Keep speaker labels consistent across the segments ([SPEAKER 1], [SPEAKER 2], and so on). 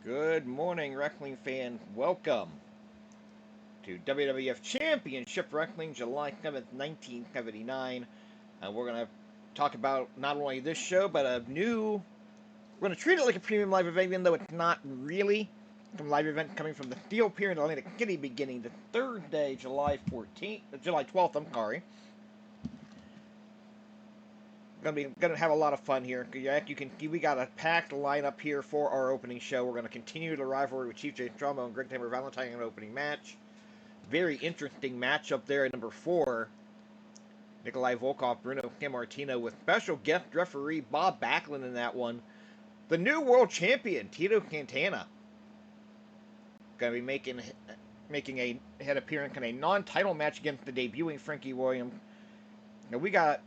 [SPEAKER 1] Good morning, wrestling fan. Welcome to WWF Championship Wrestling, July 7th, 1979. We're going to talk about not only this show, but we're going to treat it like a premium live event, even though it's not really a live event coming from the Steel Pier in Atlantic City beginning the third day, July 12th, I'm sorry. Gonna have a lot of fun here. We got a packed lineup here for our opening show. We're gonna continue the rivalry with Chief J. Strongbow and Greg Tamer Valentine in an opening match. Very interesting matchup there at number 4. Nikolai, Volkoff, Bruno, Sammartino with special guest referee Bob Backlund in that one. The new world champion Tito Santana gonna be making a head appearance in a non-title match against the debuting Frankie Williams. Now we got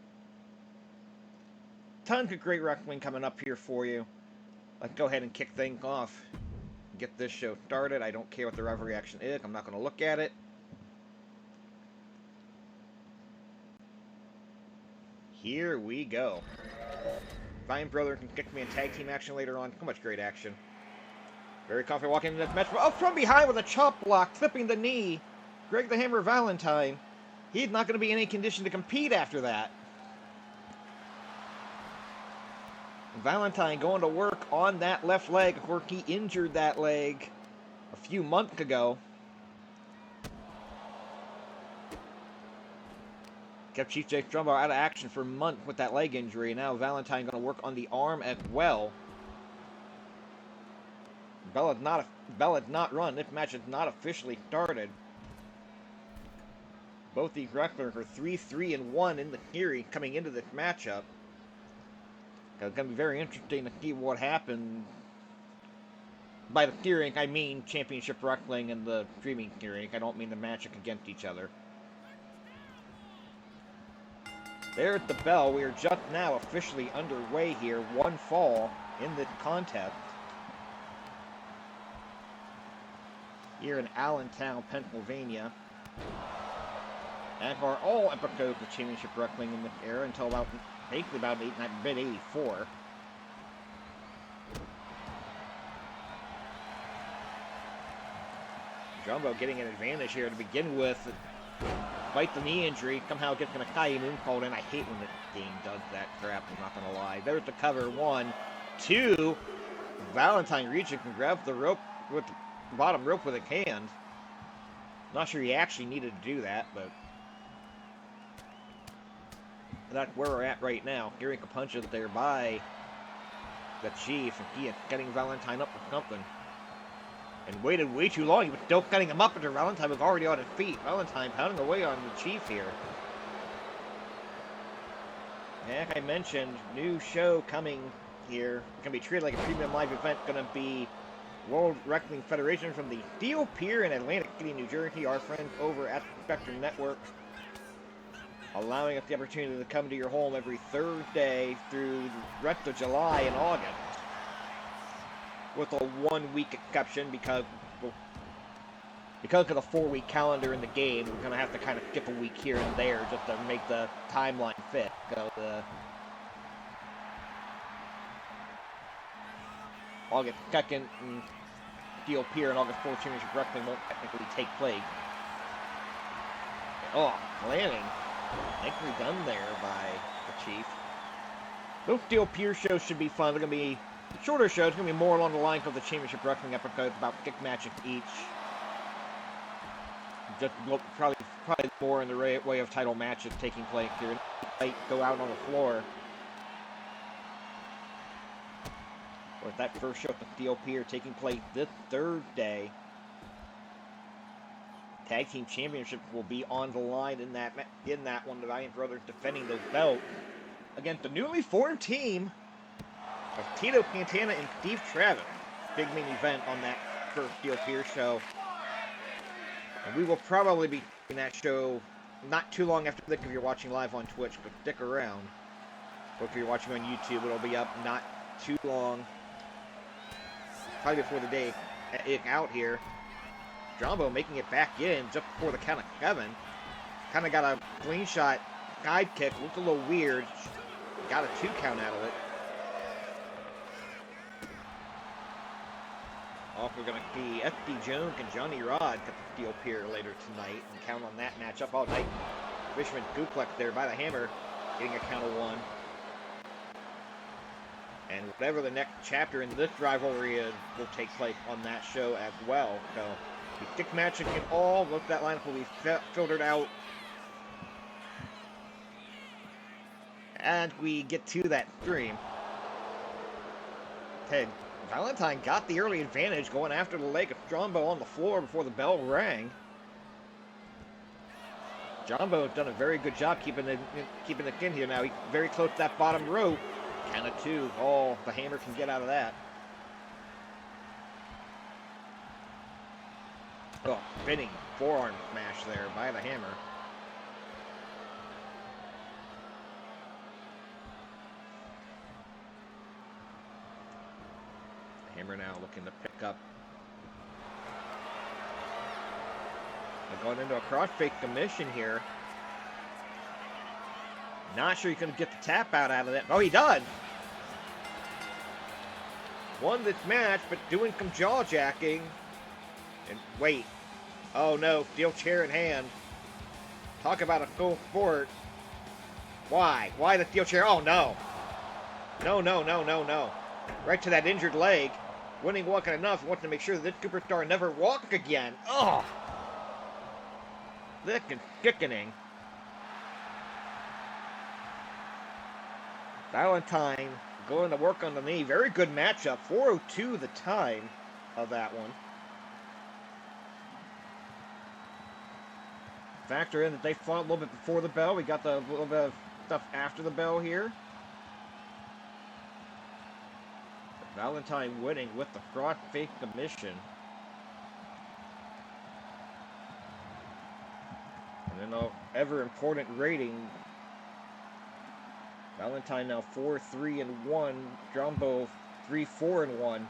[SPEAKER 1] tons of great wrestling coming up here for you. Let's go ahead and kick things off. Get this show started. I don't care what the rivalry action is. I'm not going to look at it. Here we go. Valiant brother can kick me in tag team action later on. So much great action. Very confident walking into this match. Up from behind with a chop block, flipping the knee. Greg the Hammer Valentine. He's not going to be in any condition to compete after that. Valentine going to work on that left leg. Of course, he injured that leg a few months ago. Kept Chief J. Strongbow out of action for months with that leg injury. Now Valentine going to work on the arm as well. Bell had not run. This match has not officially started. Both these wrestlers are 3-3-1 in the theory coming into this matchup. It's going to be very interesting to see what happens. By the steering, I mean Championship Wrestling and the streaming steering. I don't mean the match against each other. There's the bell. We are just now officially underway here. One fall in the contest. Here in Allentown, Pennsylvania. And for all episodes of Championship Wrestling in this era until basically about mid-84. Strongbow getting an advantage here to begin with. Despite the knee injury, somehow gets an Akai Moon called in. I hate when this game does that crap, I'm not going to lie. There's the cover. 1, 2. Valentine reaching can grab the rope with the bottom rope with a hand. Not sure he actually needed to do that, but that's where we're at right now. Hearing a punch there by the Chief, and he is getting Valentine up for something. And waited way too long. He was still cutting him up until Valentine was already on his feet. Valentine pounding away on the Chief here. And like I mentioned, new show coming here. It's going to be treated like a premium live event. Going to be World Wrestling Federation from the Steel Pier in Atlantic City, New Jersey. Our friends over at the Spectrum Network, allowing us the opportunity to come to your home every Thursday through the rest of July and August. With a 1-week exception because of the 4-week calendar in the game, we're going to have to kind of skip a week here and there just to make the timeline fit. So August 2nd and Steel Pier and August 4th Championship Wrestling won't technically take place. Oh, landing. Nicely done there by the Chief. Those Steel Pier shows should be fun. They're going to be shorter shows. It's going to be more along the lines of the Championship Wrestling episodes, about 6 matches each. Just probably more in the way of title matches taking place here. Go out on the floor. With that first show at the Steel Pier taking place this Thursday. Tag Team Championship will be on the line in that one. The Valiant brothers defending those belts against the newly formed team of Tito Santana and Steve Travis. Big main event on that first Steel Pier show. And we will probably be in that show not too long after this if you're watching live on Twitch, but stick around. Or if you're watching on YouTube, it'll be up not too long. Probably before the day out here. Strongbow making it back in just before the count of 7. Kind of got a clean shot side kick. Looked a little weird. Got a 2 count out of it. Also going to see S.D. Jones and Johnny Rod at the Steel Pier later tonight, and count on that matchup all night. Fisherman Duplex there by the hammer, getting a count of 1. And whatever the next chapter in this rivalry is will take place on that show as well. So, the 6 matches in all, look, that lineup will be filtered out. And we get to that stream. Ted Valentine got the early advantage going after the leg of Strongbow on the floor before the bell rang. Strongbow has done a very good job keeping it in here now. He's very close to that bottom rope. Count of 2. Oh, the hammer can get out of that. Oh, spinning forearm smash there by the hammer. The hammer now looking to pick up. They're going into a crossface commission here. Not sure he's going to get the tap out of it. Oh, he does. Won this match, but doing some jaw jacking. And wait. Oh no, steel chair in hand. Talk about a full sport. Why? Why the steel chair? Oh no. No, no, no, no, no. Right to that injured leg. Winning wasn't enough. Wants to make sure that this superstar never walks again. Oh. This is sickening. Valentine going to work on the knee. Very good matchup. 4:02 the time of that one. Factor in that they fought a little bit before the bell. We got the little bit of stuff after the bell here. Valentine winning with the cross-face submission. And then ever important rating. Valentine now 4-3-1. Strongbow 3-4-1.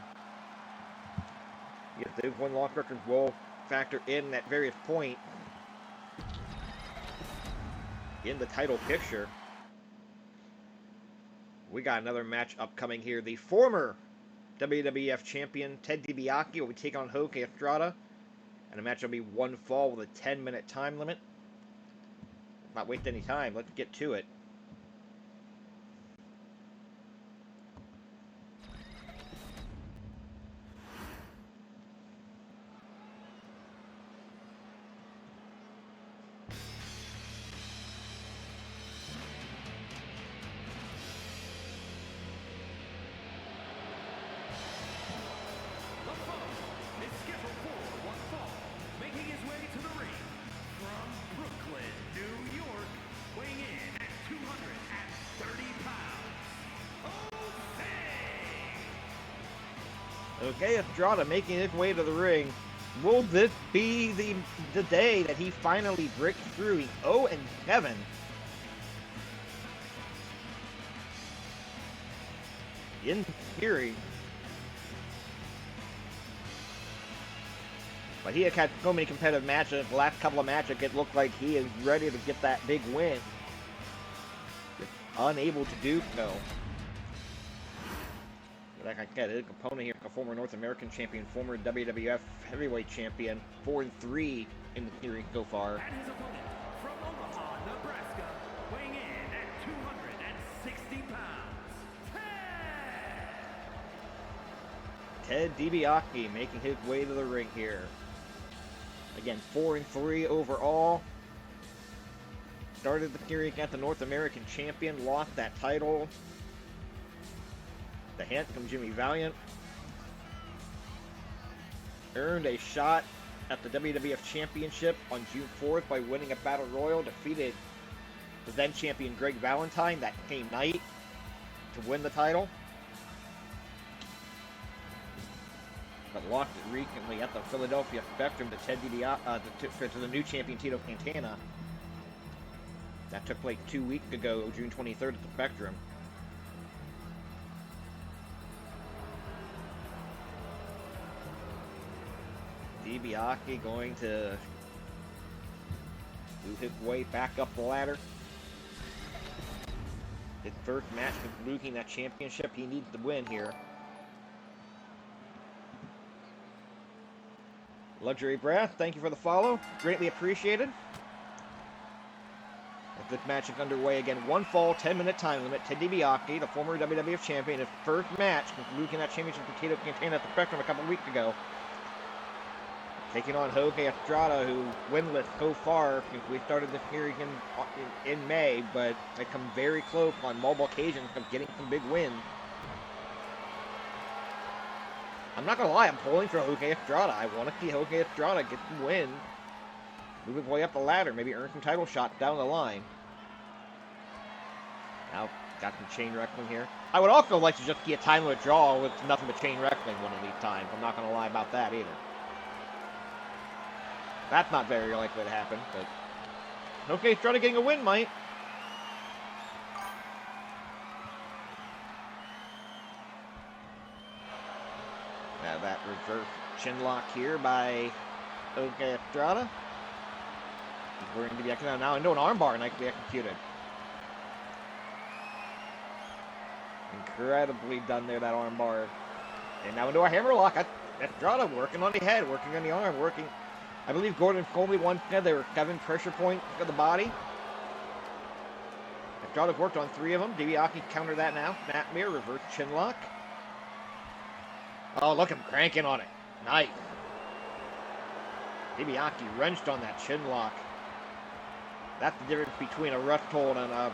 [SPEAKER 1] Yes, those win-loss records will factor in at various points in the title picture. We got another match upcoming here. The former WWF champion Ted DiBiase will be taking on Estrada, and the match will be 1 fall with a 10-minute time limit. Not waste any time. Let's get to it. Okay, Estrada making his way to the ring. Will this be the day that he finally breaks through? He's 0-7. In theory. But he has had so many competitive matches. The last couple of matches, it looked like he is ready to get that big win. Just unable to do so. Like I said, his opponent here, a former North American champion, former WWF heavyweight champion, 4-3 in the series so far.
[SPEAKER 2] And his opponent from Omaha, Nebraska, weighing in at 260 pounds,
[SPEAKER 1] Ted DiBiase making his way to the ring here. Again, 4-3 overall. Started the series at the North American champion, lost that title. The handsome Jimmy Valiant earned a shot at the WWF Championship on June 4th by winning a Battle Royal, defeated the then champion Greg Valentine that same night to win the title. But lost it recently at the Philadelphia Spectrum to Ted DiBiase, to the new champion Tito Santana. That took place 2 weeks ago, June 23rd at the Spectrum. DiBiase going to move his way back up the ladder. His first match with losing that championship, he needs to win here. Luxury Breath, thank you for the follow. Greatly appreciated. As this match is underway again, one fall, 10-minute time limit. Ted DiBiase, the former WWF champion, his first match since losing that championship to Tito Santana at the Spectrum a couple weeks ago. Taking on Jorge Estrada, who winless so far since we started this series in May, but they come very close on multiple occasions of getting some big wins. I'm not going to lie, I'm pulling for Jorge Estrada. I want to see Jorge Estrada get some wins. Move his way up the ladder, maybe earn some title shots down the line. Now, got some chain wrestling here. I would also like to just see a time limit draw with nothing but chain wrestling one of these times. I'm not going to lie about that either. That's not very likely to happen, but... Okay, Estrada getting a win, might. Now that reverse chin lock here by Jorge Estrada. He's going to be executed now into an armbar, nicely executed. Incredibly done there, that armbar. And now into a hammerlock. Estrada working on the head, working on the arm, working... I believe Gordon Colby once said there were 7 pressure points for the body. Estrada's worked on 3 of them. DiBiase counter that now. Snapmare, reverse chin lock. Oh, look, him cranking on it. Nice. DiBiase wrenched on that chin lock. That's the difference between a rust hold and a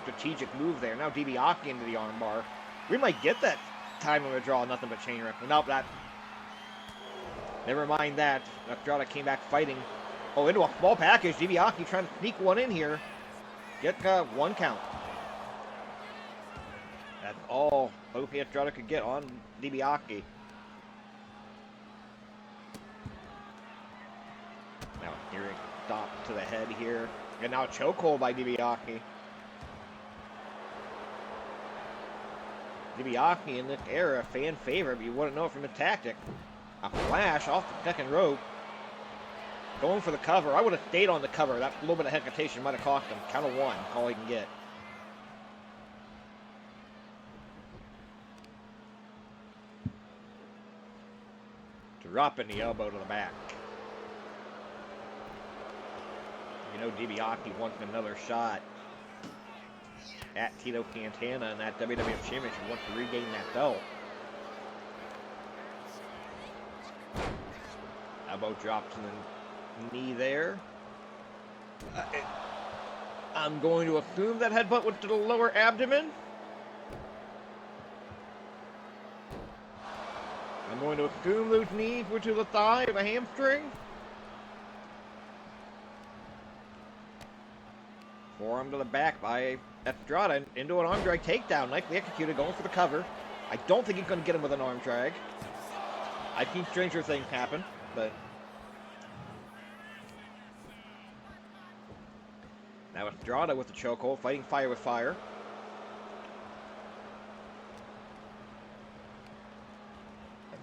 [SPEAKER 1] strategic move there. Now DiBiase into the armbar. We might get that time limit draw, nothing but chain wrestling. Nope, that... Never mind that. Estrada came back fighting. Oh, into a small package. DiBiase trying to sneak one in here. Get 1 count. That's all Jorge Estrada could get on DiBiase. Now hearing stop to the head here. And now a chokehold by DiBiase. DiBiase in this era, fan favorite, but you wouldn't know it from the tactic. A flash off the second rope. Going for the cover. I would have stayed on the cover. That little bit of hesitation might have cost him. Count of 1. All he can get. Dropping the elbow to the back. You know DiBiase wants another shot at Tito Santana and that WWF Championship. Wants to regain that belt. Elbow drops to the knee there. I'm going to assume that headbutt went to the lower abdomen. I'm going to assume those knees were to the thigh or the hamstring. Forearm to the back by Estrada into an arm drag takedown. Nicely executed, going for the cover. I don't think he's going to get him with an arm drag. I've seen stranger things happen, but... Now Estrada with the chokehold, fighting fire with fire.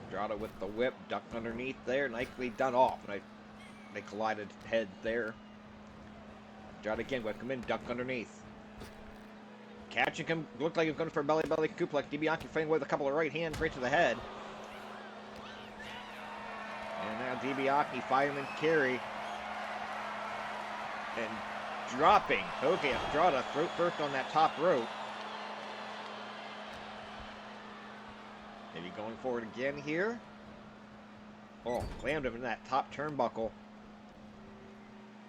[SPEAKER 1] Estrada with the whip, ducked underneath there, nicely done off. They collided heads there. Estrada again, with him in, ducked underneath. Catching him, looked like he was going for a belly suplex. DiBiase fighting with a couple of right hands right to the head. And now DiBiase, fireman carry. And dropping. Okay, Estrada throat first on that top rope. Maybe going forward again here. Oh, slammed him in that top turnbuckle.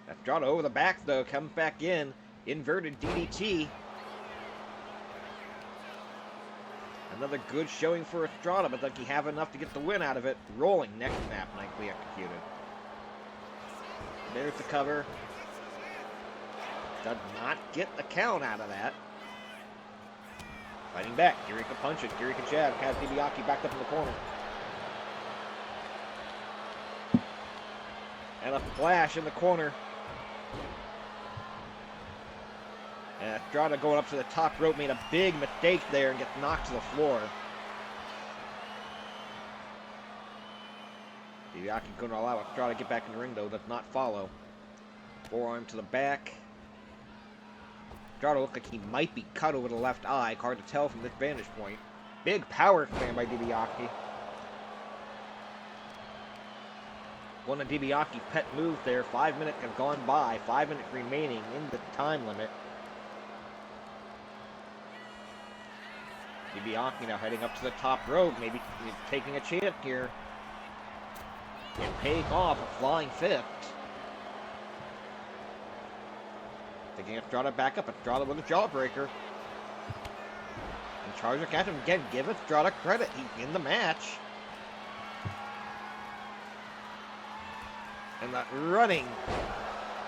[SPEAKER 1] Estrada over the back though, comes back in. Inverted DDT. Another good showing for Estrada, but does he have enough to get the win out of it? Rolling neck snap, nicely executed. There's the cover. Does not get the count out of that. Fighting back. Kirika punches. Kirika jab. Has DiBiase backed up in the corner. And a flash in the corner. And Estrada going up to the top rope made a big mistake there and gets knocked to the floor. DiBiase going to allow Estrada to get back in the ring though. Does not follow. Forearm to the back. Estrada looked like he might be cut over the left eye. Hard to tell from this vantage point. Big power slam by DiBiase. One of DiBiase's pet moves there. 5 minutes have gone by. 5 minutes remaining in the time limit. DiBiase now heading up to the top rope. Maybe he's taking a chance here. And paying off a flying fist. Taking Estrada back up. Estrada with a jawbreaker. And Charger Captain again. Give Estrada credit. He's in the match. And that running.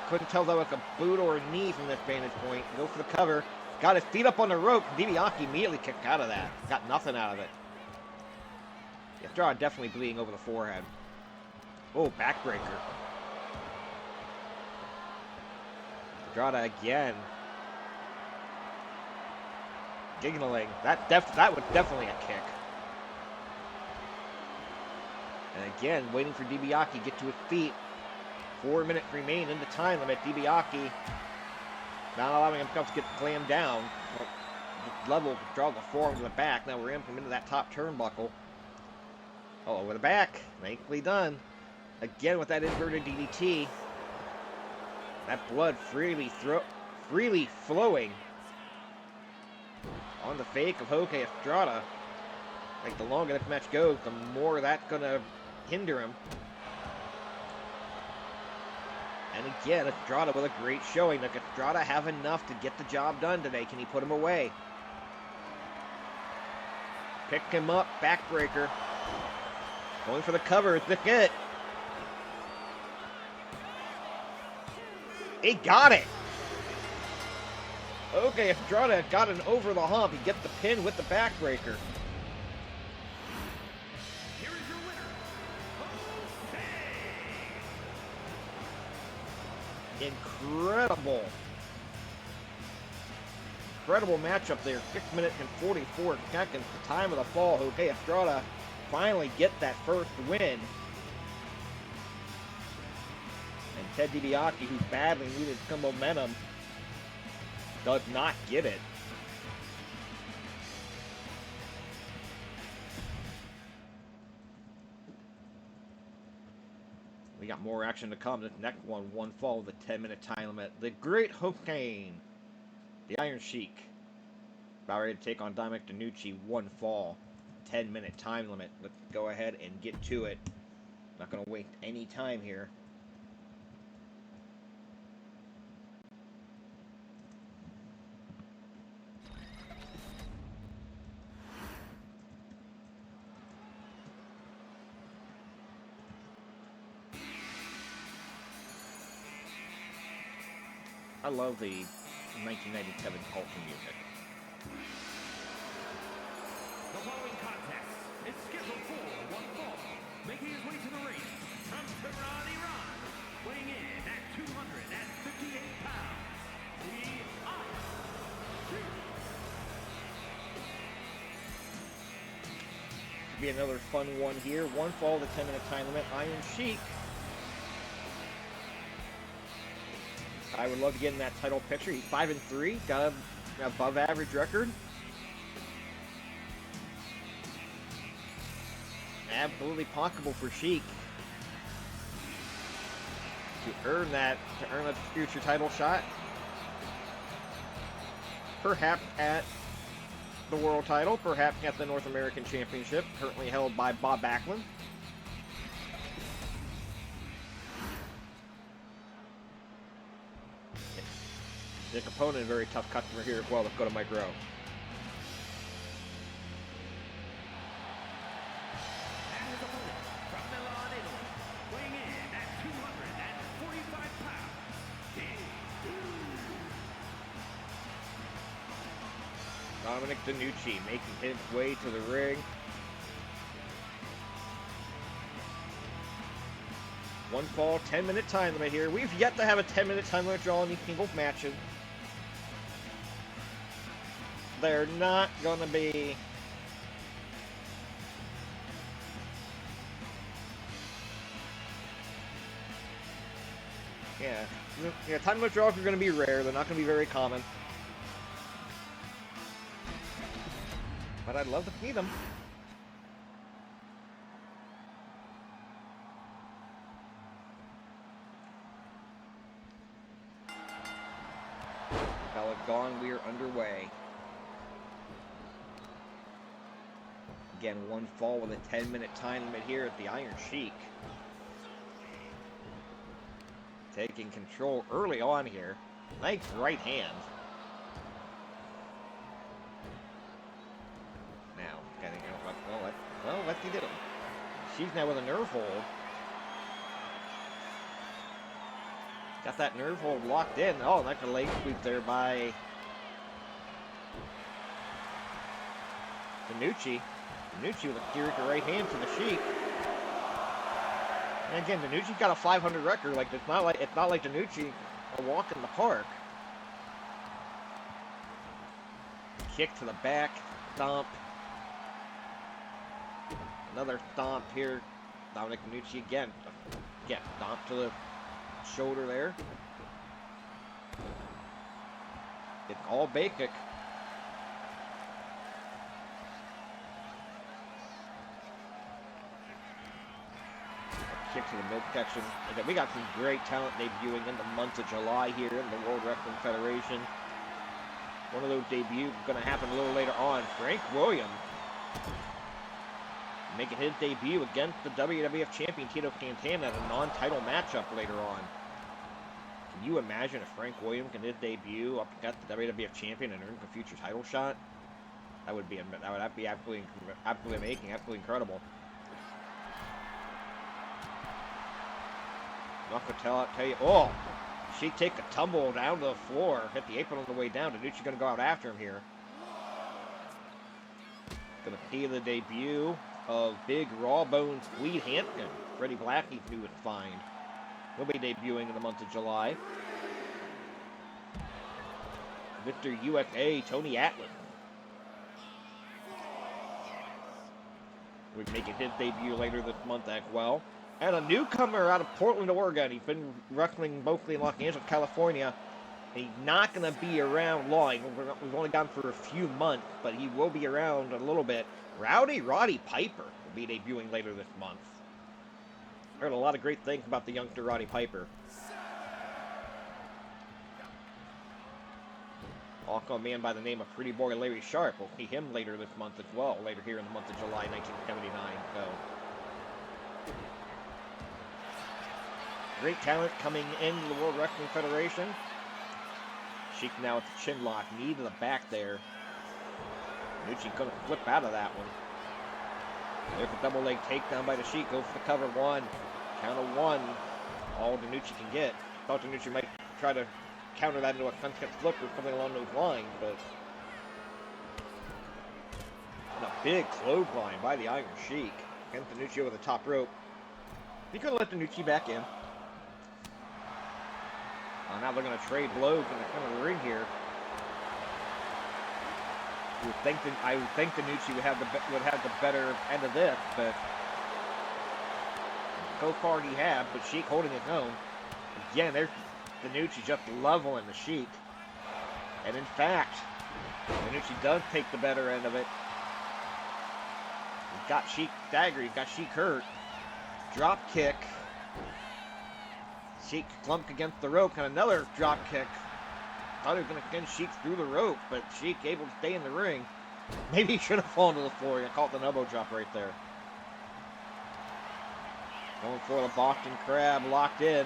[SPEAKER 1] Couldn't tell if that was a boot or a knee from this vantage point. Go for the cover. Got his feet up on the rope. DiBiase immediately kicked out of that. Got nothing out of it. Estrada definitely bleeding over the forehead. Oh, backbreaker. Estrada again. Giggling. That was definitely a kick. And again, waiting for DiBiase to get to his feet. 4 minutes remain in the time limit. DiBiase not allowing himself to get slammed down. Level, draw the forearm to the back. Now we're into that top turnbuckle. Oh, over the back. Nicely done. Again with that inverted DDT. That blood freely flowing on the fake of Hoke Estrada. Like the longer this match goes, the more that's gonna hinder him. And again, Estrada with a great showing. Does Estrada have enough to get the job done today? Can he put him away? Pick him up, backbreaker. Going for the cover, is this it? He got it! Okay, Estrada got an over the hump. He gets the pin with the backbreaker. Incredible matchup there. 6 minutes and 44 seconds. The time of the fall. Okay, Estrada finally get that first win. And Ted DiBiase, who badly needed some momentum, does not get it. We got more action to come. This next one fall of the 10-minute time limit. The Great Hurricane, the Iron Sheik, about ready to take on Dominic DeNucci. 1 fall, 10-minute time limit. Let's go ahead and get to it. Not going to waste any time here. I love the 1997 Tulsa music.
[SPEAKER 2] The following contest is scheduled for 1 fall. Making his way to the ring from Tehran, Iran, weighing in at 258 pounds, the Iron Sheik.
[SPEAKER 1] Should be another fun one here. 1 fall, the 10-minute time limit. Iron Sheik. I would love to get in that title picture. He's 5-3, got an above average record. Absolutely possible for Sheik to earn a future title shot. Perhaps at the world title, perhaps at the North American Championship, currently held by Bob Backlund. His opponent, a very tough customer here as well. Let's go to Mike Rowe.
[SPEAKER 2] And his opponent from Milan, Italy, weighing in at 245 pounds,
[SPEAKER 1] Dominic DeNucci making his way to the ring. 1 fall, 10-minute time limit here. We've yet to have a 10-minute time limit draw in these singles matches. They're not going to be... Yeah, time limit draws are going to be rare. They're not going to be very common. But I'd love to see them. gone. We are underway. Again, one fall with a 10-minute time limit here at the Iron Sheik. Taking control early on here. Nice right hand. Now, getting well, lefty did him. She's now with a nerve hold. Got that nerve hold locked in. Oh, like a leg sweep there by DeNucci. DeNucci with a Kirika right hand to the Sheik. And again, DeNucci's got a 500 record. Like it's not like DeNucci a walk in the park. Kick to the back, stomp. Another stomp here. Dominic DeNucci again. Again, stomp to the shoulder there. It's all basic. Kick to the midsection. Again, we got some great talent debuting in the month of July here in the World Wrestling Federation. One of those debuts is going to happen a little later on. Frank Williams making his debut against the WWF Champion Tito Santana in a non-title matchup later on. Can you imagine if Frank Williams can his debut up against the WWF Champion and earn a future title shot? That would be absolutely amazing, absolutely incredible. Not gonna tell you. Oh, she take a tumble down to the floor, hit the apron on the way down. DeNucci's gonna go out after him here. Gonna see the debut of Big Raw Bones Tweed Hampton, Freddie Blackie's newest find. He'll be debuting in the month of July. Mr. USA, Tony Atlas. We're making his debut later this month as well. And a newcomer out of Portland, Oregon. He's been wrestling mostly in Los Angeles, California. He's not going to be around long. We've only got him for a few months, but he will be around a little bit. Rowdy Roddy Piper will be debuting later this month. Heard a lot of great things about the youngster Roddy Piper. Also a man by the name of Pretty Boy Larry Sharp. We'll see him later this month as well, later here in the month of July 1979. So, great talent coming into the World Wrestling Federation. Sheik now with the chin lock, knee to the back there. DeNucci gonna flip out of that one. There's a double leg takedown by the Sheik. Goes for the cover one. Count of one. All DeNucci can get. Thought DeNucci might try to counter that into a sunset flip or something along those lines, but and a big clothesline by the Iron Sheik. Against DeNucci over the top rope. He could have let DeNucci back in. Now they're going to trade blows in the front of the ring here. I would think DeNucci would have the better end of this, but so far he has. But Sheik holding his own. Again, there's DeNucci just leveling the Sheik, and in fact, DeNucci does take the better end of it. He's got Sheik staggered. He's got Sheik hurt. Drop kick. Sheik slumped against the rope, and another drop kick. Thought he was going to send Sheik through the rope, but Sheik able to stay in the ring. Maybe he should have fallen to the floor. He caught the elbow drop right there. Going for the Boston Crab, locked in.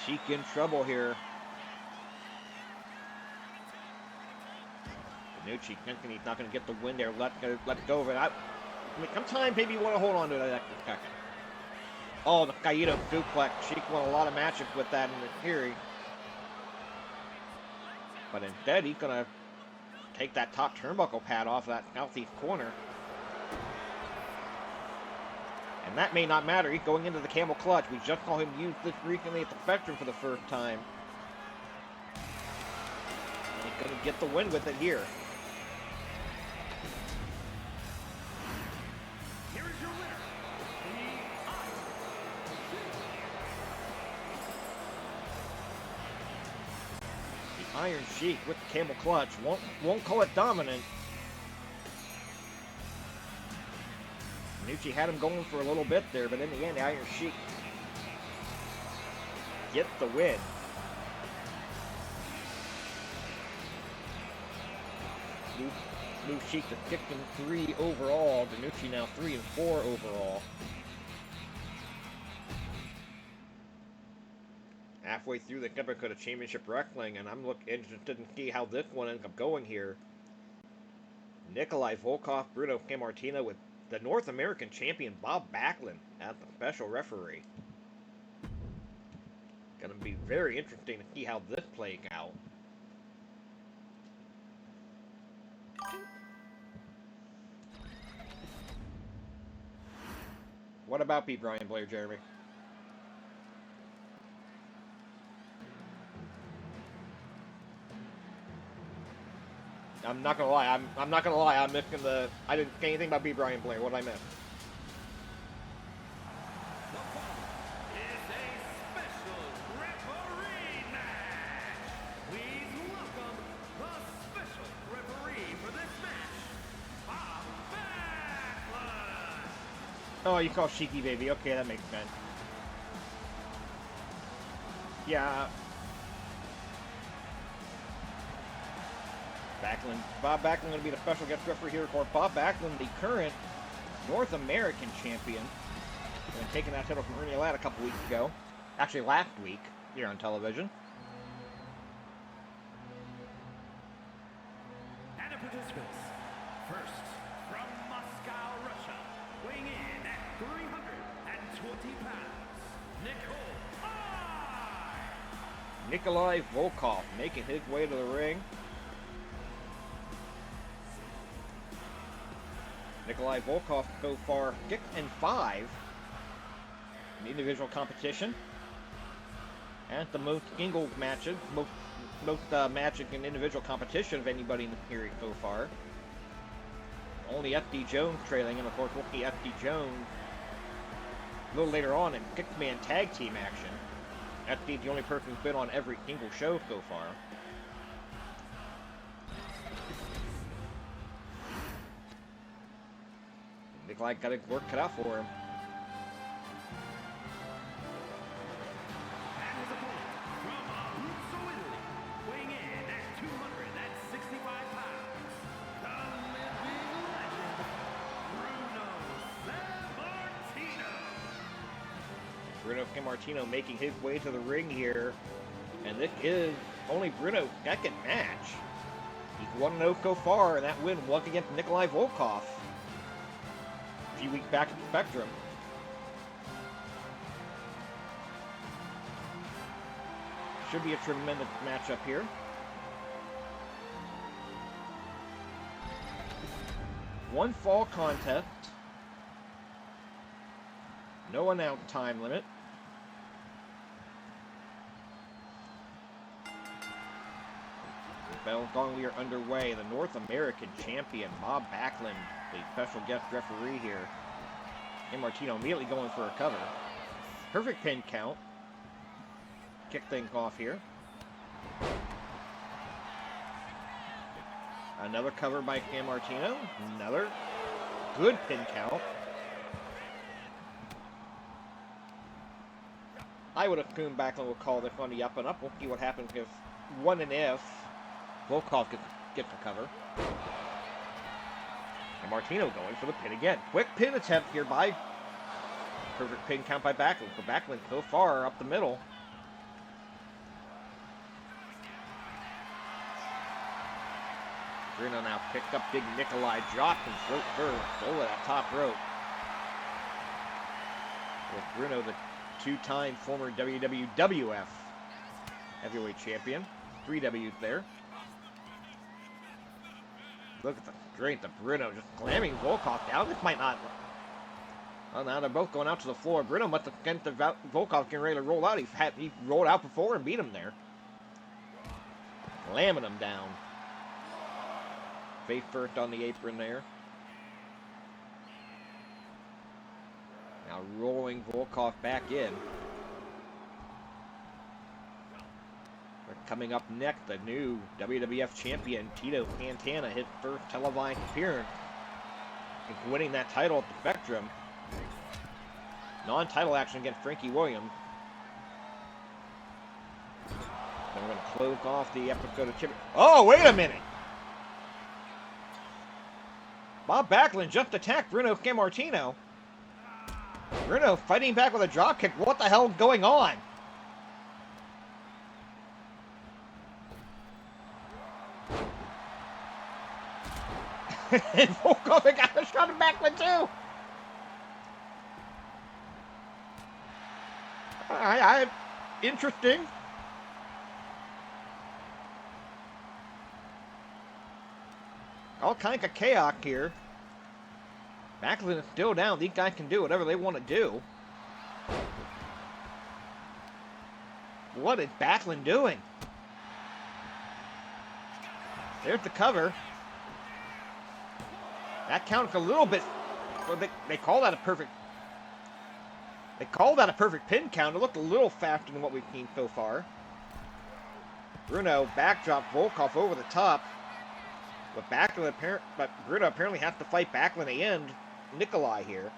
[SPEAKER 1] Sheik in trouble here. DeNucci thinking he's not going to get the win there. Let go of it. I mean, sometimes maybe you want to hold on to that extra second. Oh, the Kaito suplex. Sheik won a lot of matches with that in the theory. But instead, he's going to take that top turnbuckle pad off that southeast corner. And that may not matter. He's going into the camel clutch. We just saw him use this recently at the Spectrum for the first time. And he's going to get the win with it here. Iron Sheik with the camel clutch. Won't call it dominant. DeNucci had him going for a little bit there, but in the end, the Iron Sheik gets the win. Move Sheik to 6-3 overall. DeNucci now 3-4 overall. Halfway through the WWF Championship Wrestling, and I'm interested in see how this one ends up going here. Nikolai, Volkoff, Bruno, Sammartino with the North American champion Bob Backlund as the special referee. Gonna be very interesting to see how this plays out. What about B. Brian Blair, Jeremy? I'm not gonna lie. I'm not gonna lie. I'm missing the. I didn't say anything about B. Brian Blair. What did I miss?
[SPEAKER 2] It's a special referee match. Please welcome the special referee for this match, Bob Backlund.
[SPEAKER 1] Oh, you call Sheiky baby. Okay, that makes sense. Yeah. Bob Backlund going to be the special guest referee here for Bob Backlund, the current North American champion, and taking that title from Ernie Ladd a couple weeks ago. Actually, last week here on television.
[SPEAKER 2] And the participants, first from Moscow, Russia, weighing in at 320 pounds,
[SPEAKER 1] Nikolai Volkoff making his way to the ring. Nikolai Volkoff so far 6-5 in the individual competition. And the most singles matches, most matches in individual competition of anybody in the series so far. Only SD Jones trailing, and of course we'll see SD Jones a little later on in 6-man tag team action. SD's the only person who's been on every single show so far. Nikolai got his work cut out for him.
[SPEAKER 2] And his opponent from Abruzzo, Italy, weighing in at 265 pounds, the living legend, Bruno Sammartino.
[SPEAKER 1] Bruno Sammartino making his way to the ring here. And this is only Bruno's second match. He's 1-0 so far, and that win was against Nikolai Volkoff a few weeks back at the Spectrum. Should be a tremendous matchup here. One fall contest. No announced time limit. Battle Gong, we are underway. The North American champion, Bob Backlund, the special guest referee here. And Martino immediately going for a cover. Perfect pin count. Kick things off here. Another cover by Sammartino. Another good pin count. I would assume Backlund will call this on the up and up. We'll see what happens if Volkoff gets the cover. And Martino going for the pin again. Quick pin attempt here by perfect pin count by Backlund. So Backlund so far up the middle. Bruno now picked up big Nikolai, dropped him throat first over that top rope. With Bruno, the two-time former WWF heavyweight champion. 3 W's there. Look at the strength of Bruno just slamming Volkoff down. This might not. Well, now they're both going out to the floor. Bruno must have sent the Volkoff getting ready to roll out. He rolled out before and beat him there. Slamming him down. Face first on the apron there. Now rolling Volkoff back in. Coming up next, the new WWF champion, Tito Santana, his first televised appearance. He's winning that title at the Spectrum. Non-title action against Frankie Williams. Then we're going to close off the episode of Oh, wait a minute! Bob Backlund just attacked Bruno Sammartino. Bruno fighting back with a dropkick. What the hell is going on? And Volkoff got a shot at Backlund too. Interesting. All kinds of chaos here. Backlund is still down. These guys can do whatever they want to do. What is Backlund doing? There's the cover. That counts a little bit. Well, they call that a perfect. They call that a perfect pin count. It looked a little faster than what we've seen so far. Bruno backdrop Volkoff over the top. But Bruno apparently has to fight Backlund at the end. Nikolai here.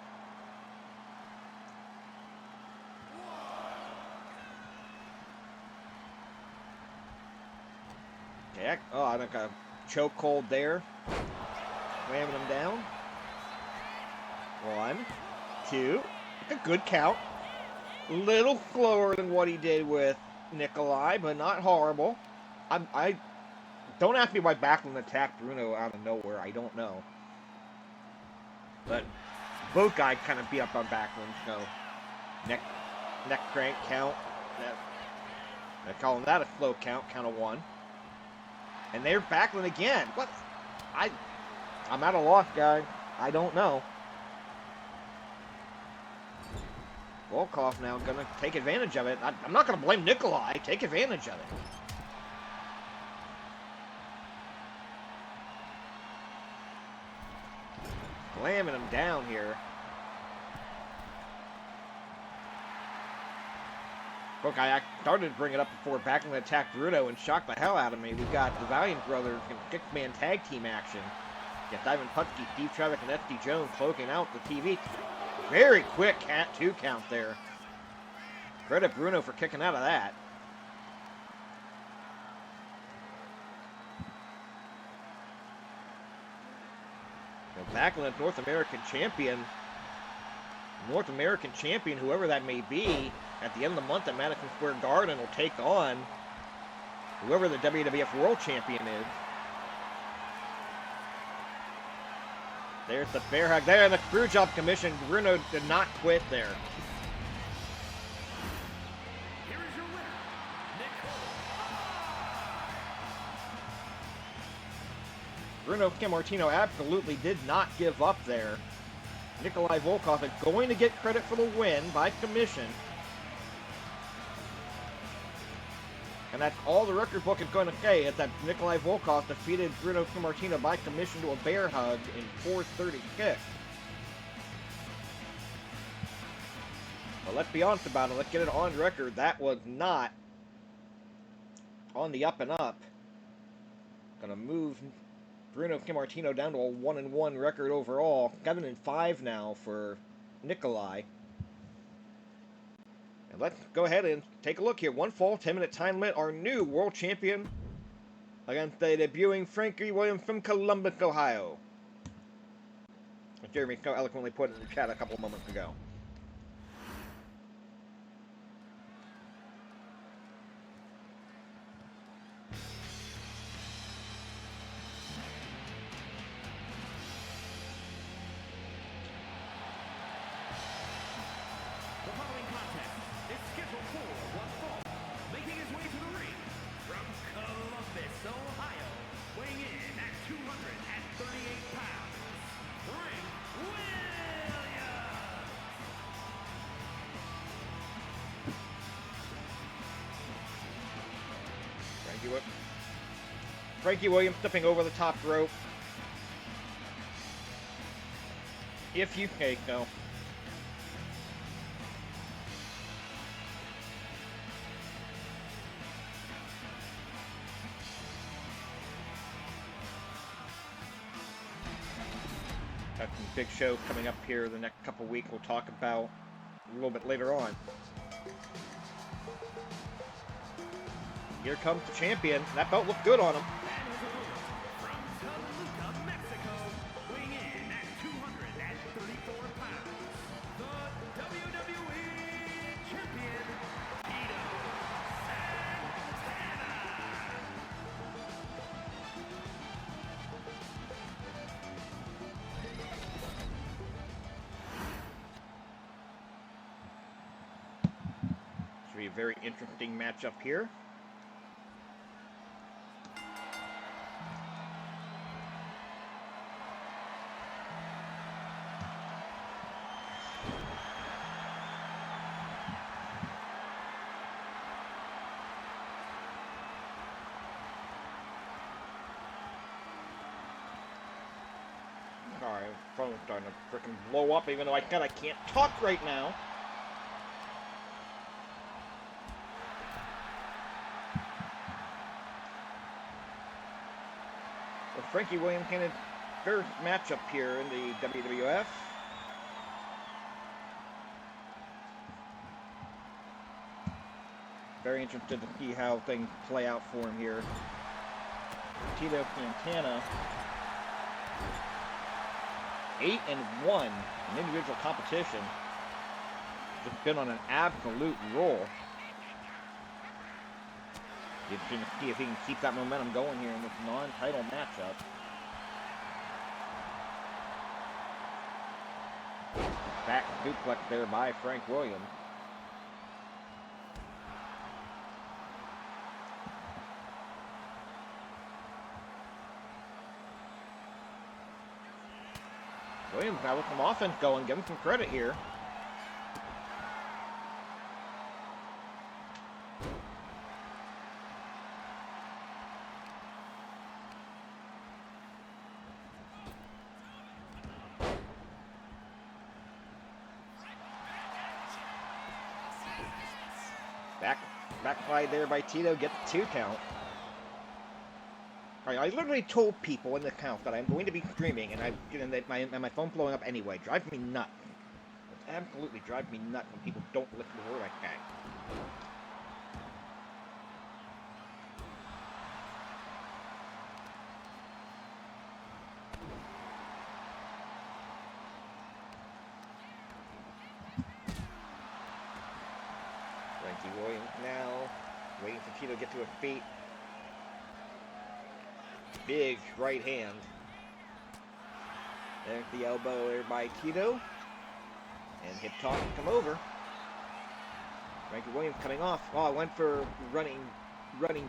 [SPEAKER 1] Okay, I think a chokehold there. Slamming him down. 1, 2. A good count. A little slower than what he did with Nikolai, but not horrible. I don't ask me why Backlund attacked Bruno out of nowhere. I don't know. But both guys kind of beat up on Backlund, so neck crank count. They're calling that a slow count of 1. And they're Backlund again. What? I'm at a loss, guys. I don't know. Volkoff now gonna take advantage of it. I'm not gonna blame Nikolai. Take advantage of it. Slamming him down here. Look, I started to bring it up before Backlund attacked Bruno and shocked the hell out of me. We've got the Valiant brothers in 6-man tag team action. Got Ivan Putski, Steve Travis, and SD Jones cloaking out the TV. Very quick 2 count there. Credit Bruno for kicking out of that. So Backlund, North American champion, whoever that may be, at the end of the month at Madison Square Garden will take on whoever the WWF World Champion is. There's the bear hug. There, the Screwjob commission. Bruno did not quit there.
[SPEAKER 2] Here is your winner,
[SPEAKER 1] Bruno Sammartino absolutely did not give up there. Nikolai Volkoff is going to get credit for the win by commission. And that's all the record book is going to say, is that Nikolai Volkoff defeated Bruno Sammartino by commission to a bear hug in 4:36. But let's be honest about it. Let's get it on record. That was not on the up and up. Gonna move Bruno Sammartino down to a 1-1 record overall. 7-5 now for Nikolai. And let's go ahead and take a look here. 1 fall, 10-minute time limit. Our new world champion against the debuting Frankie Williams from Columbus, Ohio. As Jeremy so eloquently put in the chat a couple of moments ago.
[SPEAKER 2] The following contest is scheduled for 1 fall. Making his way to the ring from Columbus, Ohio, weighing in at 238 pounds, Frank Williams.
[SPEAKER 1] Frankie Williams stepping over the top rope. If you take, no. Got some big show coming up here the next couple weeks we'll talk about a little bit later on. Here comes the champion. That belt looked good on him.
[SPEAKER 2] And his opponent from Toluca, Mexico, weighing in
[SPEAKER 1] very interesting matchup here. Alright, phone's starting to freaking blow up, even though I can't talk right now. So Frankie Williams can his first matchup here in the WWF. Very interested to see how things play out for him here. Tito Santana, 8-1 in individual competition. Just been on an absolute roll. Interesting to see if he can keep that momentum going here in this non-title matchup. Back duplex there by Frank Williams. Williams now with some offense going, give him some credit here. Backslide there by Tito, get the 2 count. Alright, I literally told people in the count that I'm going to be streaming, and my phone's blowing up anyway. Drives me nuts. It absolutely drives me nuts when people don't listen to the word I say. Frankie Williams now, waiting for Tito to get to his feet. Big right hand. There's the elbow there by Tito. And hip toss come over. Frankie Williams coming off. Oh, I went for running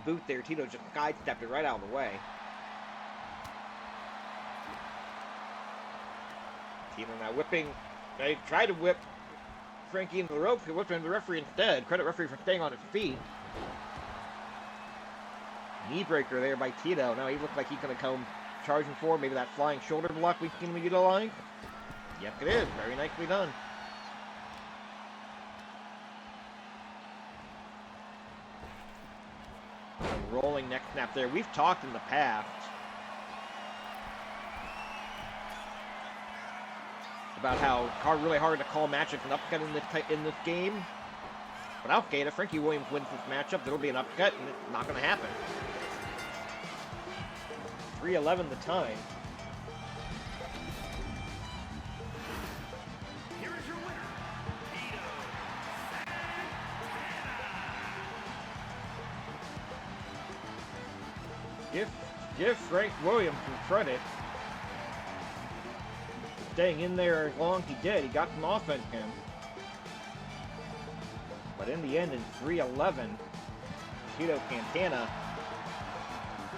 [SPEAKER 1] boot there. Tito just sidestepped it right out of the way. Tito now whipping. They tried to whip Frankie into the ropes. He whipped him into the referee instead. Credit referee for staying on his feet. Knee breaker there by Tito. Now he looks like he's going to come charging forward. Maybe that flying shoulder block we've seen him utilize. Yes, it is. Very nicely done. Rolling neck snap there. We've talked in the past about how really hard to call matches an upset in this game. But okay, if Frankie Williams wins this matchup, there'll be an upset, and it's not going to happen. 3:11 the time.
[SPEAKER 2] Here is your winner, Tito Santana.
[SPEAKER 1] Give Frank Williams some credit. Staying in there as long as he did. He got some offense in. But in the end, in 3:11, Tito Santana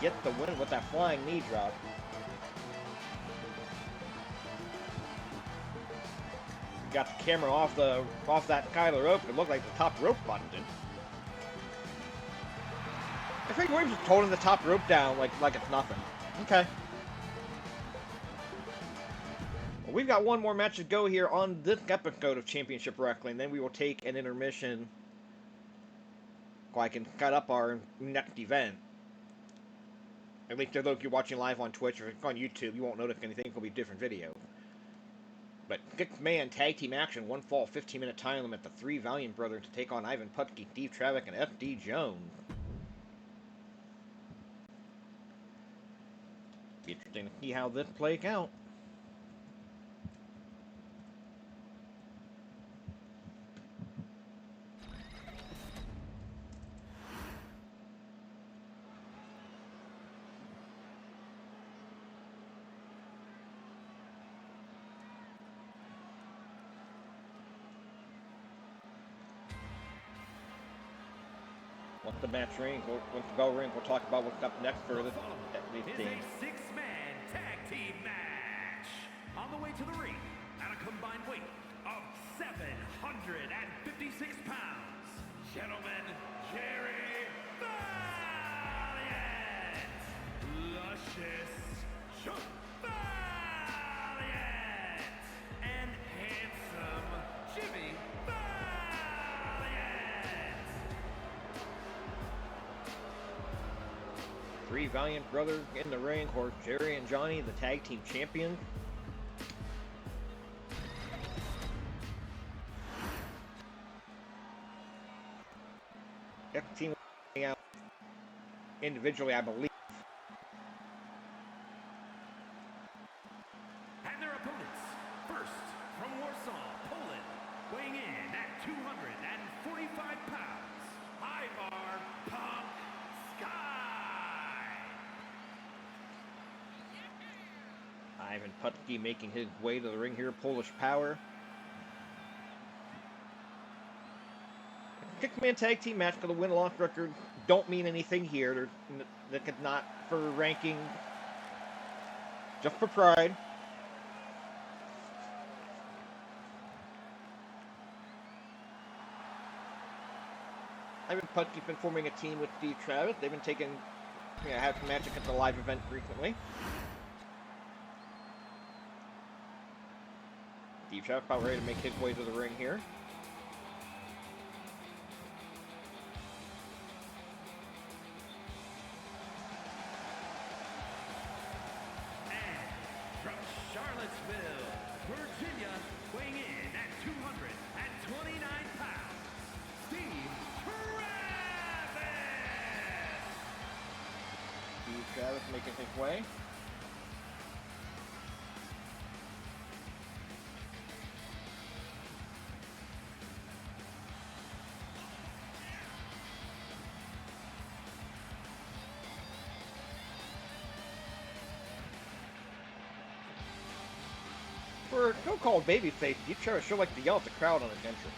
[SPEAKER 1] gets the win with that flying knee drop. Got the camera off that Kyler rope. It looked like the top rope busted. I think Williams just holding the top rope down like it's nothing. Okay. Well, we've got one more match to go here on this episode of Championship Wrestling. Then we will take an intermission. I can cut up our next event. At least for those of you watching live on Twitch or on YouTube, you won't notice anything. It'll be a different video. But 6-man tag team action, 1 fall, 15-minute time limit. The 3 Valiant brothers to take on Ivan Putski, Steve Travick, and SD Jones. Be interesting to see how this plays out. Once the match rings, once the bell rings, we'll talk about what's up next for this
[SPEAKER 2] Is
[SPEAKER 1] team.
[SPEAKER 2] a six-man tag team match. On the way to the ring, at a combined weight of 756 pounds, gentlemen, Jerry Valiant, luscious Valiant, and handsome Jimmy Valiant.
[SPEAKER 1] Three Valiant brothers in the ring, of course, Jerry and Johnny, the tag team champions. Every team working out individually, I believe.
[SPEAKER 2] And their opponents, first from Warsaw, Poland, weighing in at 245 pounds, Ivar Punk Sky.
[SPEAKER 1] Ivan Putski making his way to the ring here, Polish Power. Six-man tag team match for the win-loss record don't mean anything here. They're not for ranking, just for pride. Ivan Putski's been forming a team with Steve Travis. They've been taking, have some matches at the live event frequently. Steve Travis about ready to make his way to the ring here.
[SPEAKER 2] From Charlottesville, Virginia, weighing in at 229 pounds, Steve Travis.
[SPEAKER 1] Steve Travis making his way. For a so-called babyface, Steve Travis sure likes to yell at the crowd on his entrance.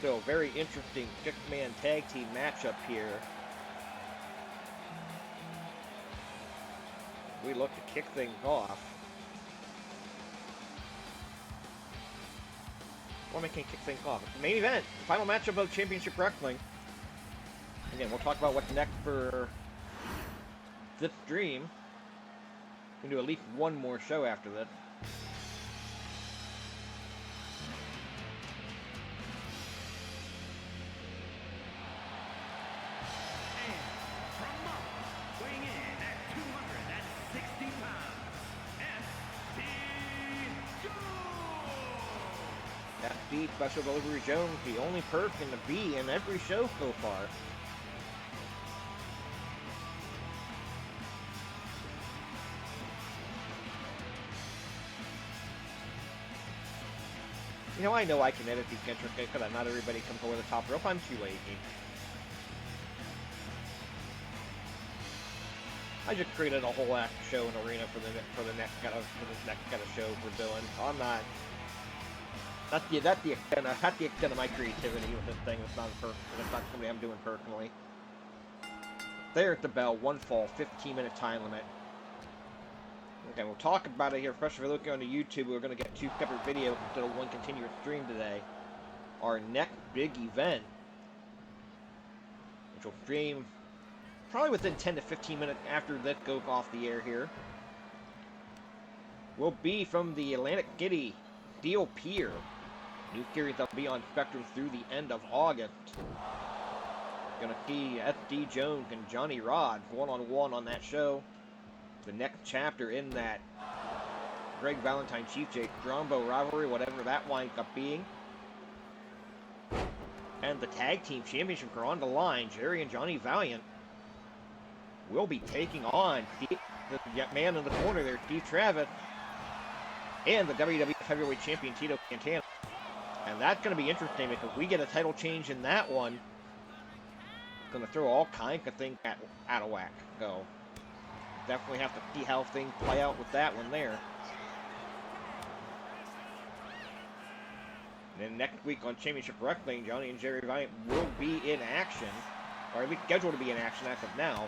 [SPEAKER 1] So, very interesting six-man tag team matchup here. We look to kick things off. Well, we can kick things off. It's the main event, the final matchup of Championship Wrestling. Again, we'll talk about what's next for this stream. We can do at least one more show after this.
[SPEAKER 2] Weighing in at 260 pounds,
[SPEAKER 1] That's the Special Delivery Jones, the only person to be in every show so far. You know, I know I can edit these entrances because not everybody comes over the top rope. I'm too lazy. I just created a whole act show and arena for the next kind of show we're doing. I'm not. That's the extent of my creativity with this thing. It's not something I'm doing personally. There's the bell. One fall. 15-minute time limit. Okay, we'll talk about it here. Especially if you're looking on the YouTube, we're going to get two separate videos instead of one continuous stream today. Our next big event, which will stream probably within 10 to 15 minutes after this goes off the air here, will be from the Atlantic City Steel Pier. New series that will be on Spectrum through the end of August. Gonna see SD Jones and Johnny Rod one-on-one on that show. The next chapter in that Greg Valentine Chief Jake Strongbow rivalry, whatever that winds up being. And the tag team championships are on the line. Jerry and Johnny Valiant will be taking on the man in the corner there, Steve Travis, and the WWF Heavyweight Champion Tito Santana. And that's going to be interesting because we get a title change in that one. It's going to throw all kinds of things out of whack. So definitely have to see how things play out with that one there. And then next week on Championship Wrestling, Johnny and Jerry Valiant will be in action, or at least scheduled to be in action as of now.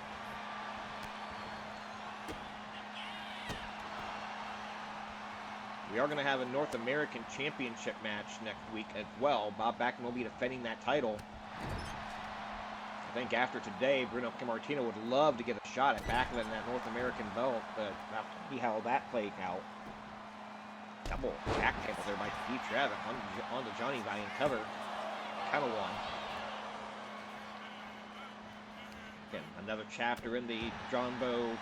[SPEAKER 1] We are going to have a North American Championship match next week as well. Bob Backlund will be defending that title. I think after today, Bruno Sammartino would love to get a shot at Backlund in that North American belt, but we'll have to see how that plays out. Double back table there by Steve Travis on the Johnny Valiant cover. Count of one. Again, another chapter in the Strongbow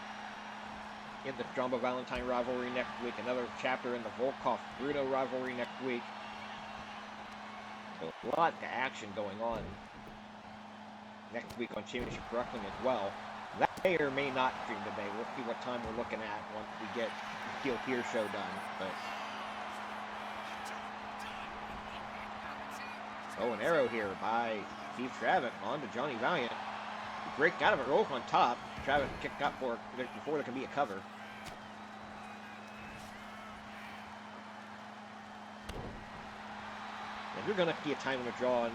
[SPEAKER 1] Valentine rivalry next week. Another chapter in the Volkoff Bruno rivalry next week. So a lot of action going on next week on Championship Wrestling as well. That may or may not stream today. We'll see what time we're looking at once we get the Steel Pier show done. But oh, an arrow here by Steve Travis onto Johnny Valiant. Break out of it, rolls on top. Travis kicked up for it before there can be a cover. If you're going to see a time limit draw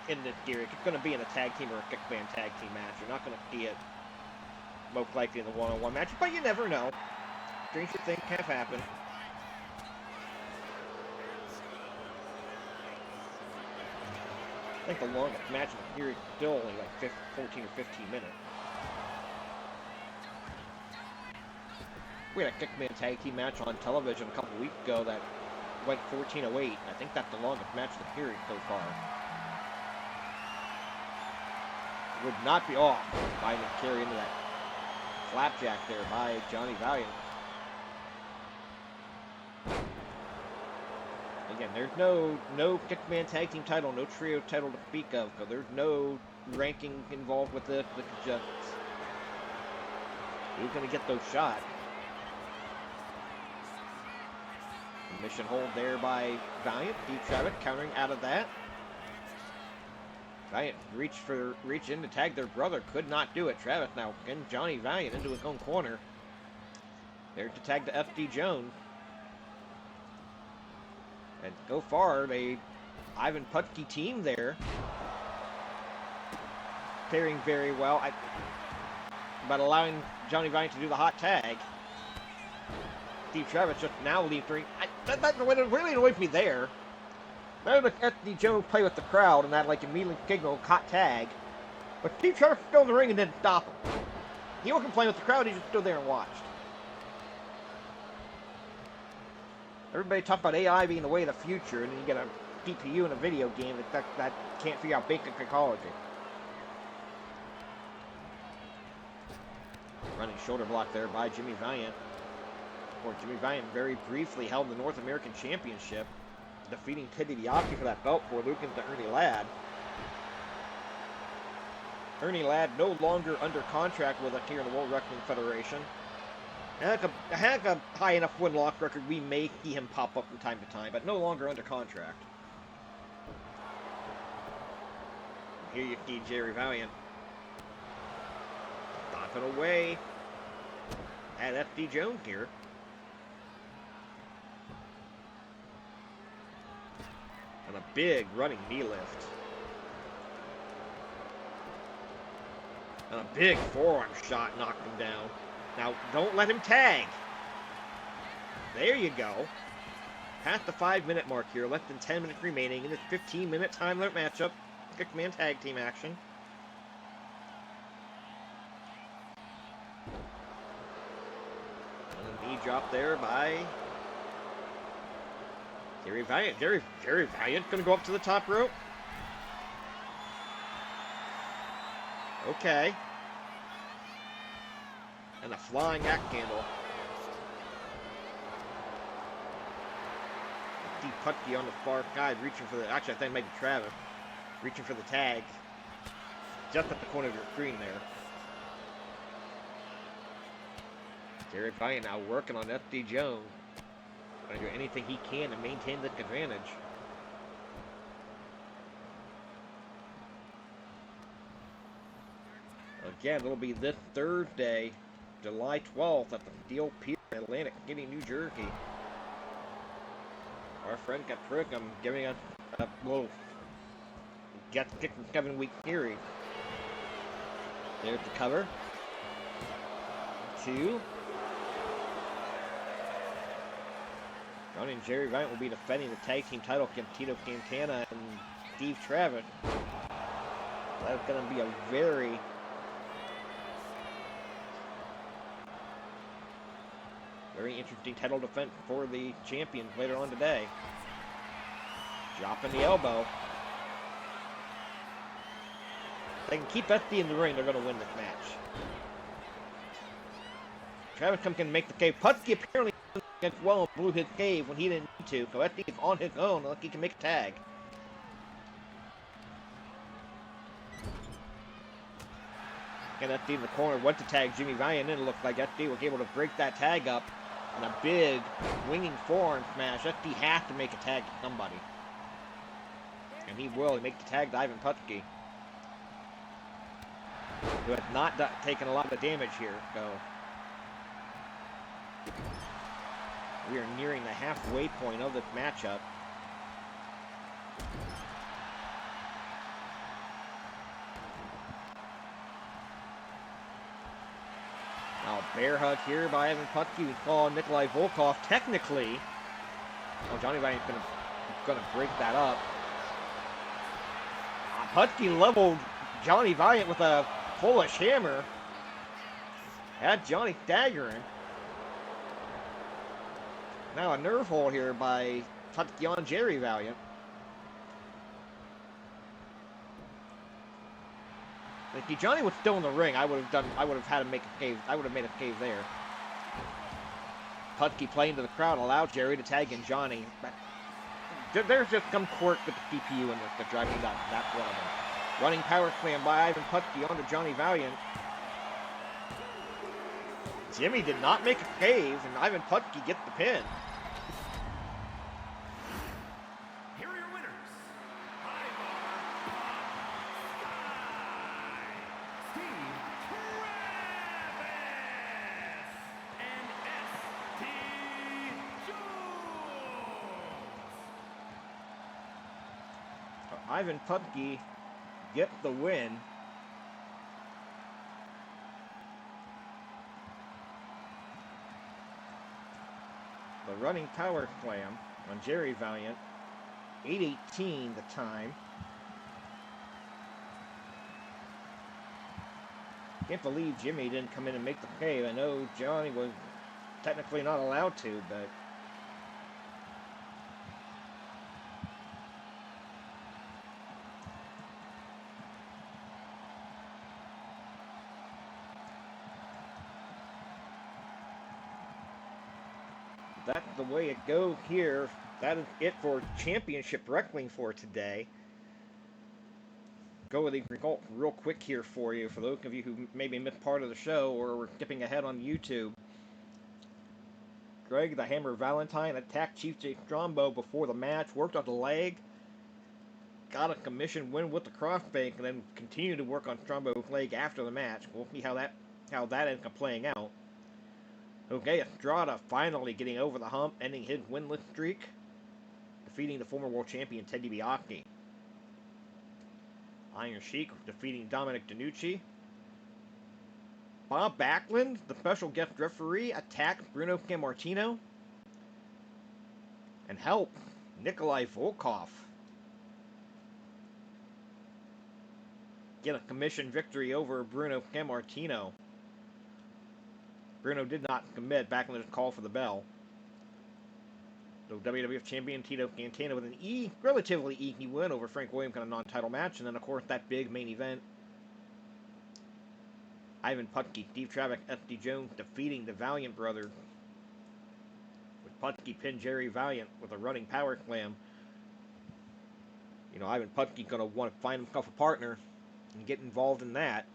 [SPEAKER 1] in this series, it's going to be in a tag team or a kickman tag team match. You're not going to see it most likely in the one-on-one match, but you never know. Stranger things have happened. I think the longest match in the series is still only like 14 or 15 minutes. We had a kickman tag team match on television a couple weeks ago that went 14:08. I think that's the longest match in the series so far. Would not be off by the carry into that flapjack there by Johnny Valiant. Again, there's no kickman tag team title, no trio title to speak of, so there's no ranking involved with this. This is just who's going to get those shots. Mission hold there by Valiant. Steve Travis countering out of that. Valiant reach in to tag their brother, could not do it. Travis now getting Johnny Valiant into his own corner. There to tag the FD Jones. And so far, the Ivan Putski team there faring very well, but allowing Johnny Valiant to do the hot tag. Steve Travis just now leaves the ring. That really annoyed me there. Now the FD Jones play with the crowd and that like immediately signal hot tag, but Steve Travis still in the ring and didn't stop him. He wasn't playing with the crowd. He just stood there and watched. Everybody talks about AI being the way of the future, and then you get a CPU in a video game that can't figure out basic psychology. Running shoulder block there by Jimmy Valiant. Or Jimmy Valiant very briefly held the North American Championship, defeating DiBiase for that belt before losing to Ernie Ladd. Ernie Ladd no longer under contract with us here in the World Wrestling Federation. Had a high enough win-loss record, we may see him pop up from time to time, but no longer under contract. Here you see Jerry Valiant stomping away at FD Jones here. And a big running knee lift. And a big forearm shot knocked him down. Now, don't let him tag. There you go. Past the 5-minute mark here. Less than 10 minutes remaining in this 15-minute time limit matchup. Kickman tag team action. And a knee drop there by Jerry Valiant. Jerry Valiant going to go up to the top rope. Okay. And a flying axe handle. Deep Putski on the far side, reaching for the... Actually, I think maybe Travis. Reaching for the tag. Just at the corner of your screen there. Jerry Valiant now working on FD Jones. Going to do anything he can to maintain this advantage. Again, it'll be this Thursday July 12th at the Steel Pier in Atlantic City, New Jersey. Our friend Capricum giving us a little get kick from Kevin Week theory. There's the cover. 2. Johnny and Jerry Valiant will be defending the tag team title against Tito Santana and Steve Travis. That's going to be a very interesting title defense for the champions later on today. Dropping the elbow. If they can keep SD in the ring, they're going to win this match. Travis can make the cave. Putski apparently against well blew his cave when he didn't need to. So SD is on his own, like he can make a tag. And SD in the corner went to tag Jimmy Valiant, and it looked like SD was able to break that tag up. And a big winging forearm smash. SD has to make a tag to somebody. And he will. He make the tag to Ivan Putski, who has not taken a lot of damage here. So we are nearing the halfway point of this matchup. Now, bear hug here by Ivan Putski. We saw Nikolai Volkoff technically. Oh, Johnny Valiant's gonna break that up. Putski leveled Johnny Valiant with a Polish hammer. Had Johnny staggering. Now a nerve hold here by Putski on Jerry Valiant. If Johnny was still in the ring, I would have had him make a cave. I would have made a cave there. Putski playing to the crowd allowed Jerry to tag in Johnny. But there's just some quirk with the CPU and the driving that. That's one of them. Running power slam by Ivan Putski onto Johnny Valiant. Jimmy did not make a cave, and Ivan Putski gets the pin.
[SPEAKER 2] Here are your winners. Steve Travis and S.T. Jones.
[SPEAKER 1] Ivan Putski gets the win. The running power slam on Jerry Valiant. 8:18 the time. Can't believe Jimmy didn't come in and make the cave. I know Johnny was technically not allowed to, but that's the way it goes here. That is it for Championship Wrestling for today. Go with the results real quick here for you, for those of you who maybe missed part of the show or were skipping ahead on YouTube. Greg the Hammer Valentine attacked Chief J Strongbow before the match, worked on the leg, got a commission win with the crossbank, and then continued to work on Strongbow's leg after the match. We'll see how that ends up playing out. Okay, Estrada finally getting over the hump, ending his winless streak, defeating the former world champion Ted DiBiase. Iron Sheik defeating Dominic DeNucci. Bob Backlund, the special guest referee, attacked Bruno Sammartino. And helped Nikolai Volkoff get a commission victory over Bruno Sammartino. Bruno did not commit. Backlund called for the bell. So WWF Champion Tito Santana with an relatively easy win over Frank Williams in a non-title match. And then, of course, that big main event. Ivan Putski, Steve Travis, S.D. Jones defeating the Valiant brothers. With Putski pinned Jerry Valiant with a running power slam. You know, Ivan Putski's going to want to find himself a partner and get involved in that.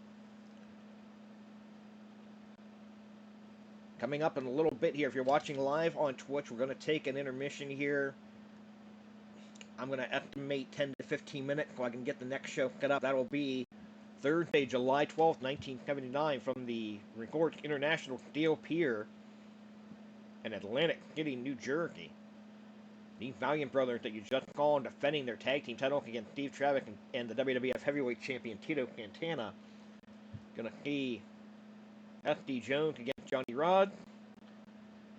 [SPEAKER 1] Coming up in a little bit here, if you're watching live on Twitch, we're going to take an intermission here. I'm going to estimate 10 to 15 minutes so I can get the next show set up. That'll be Thursday, July 12th, 1979, from the Resorts International Steel Pier in Atlantic City, New Jersey. The Valiant brothers that you just saw defending their tag team titles against Steve Travis and the WWF Heavyweight Champion Tito Santana. Gonna see S.D. Jones against Johnny Rod.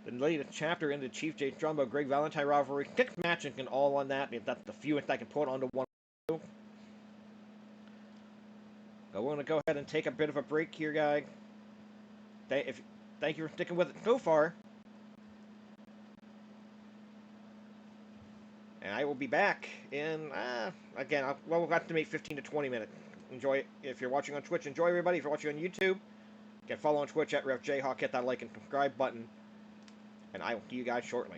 [SPEAKER 1] The latest chapter in the Chief J. Strongbow Greg Valentine rivalry. 6 matches and all on that. That's the fewest I can put onto one. So we're going to go ahead and take a bit of a break here, guys. Thank you for sticking with it so far. And I will be back in, again, we'll estimate 15 to 20 minutes. Enjoy it. If you're watching on Twitch, enjoy, everybody. If you're watching on YouTube, you can follow on Twitch at RefJayhawk. Hit that like and subscribe button. And I will see you guys shortly.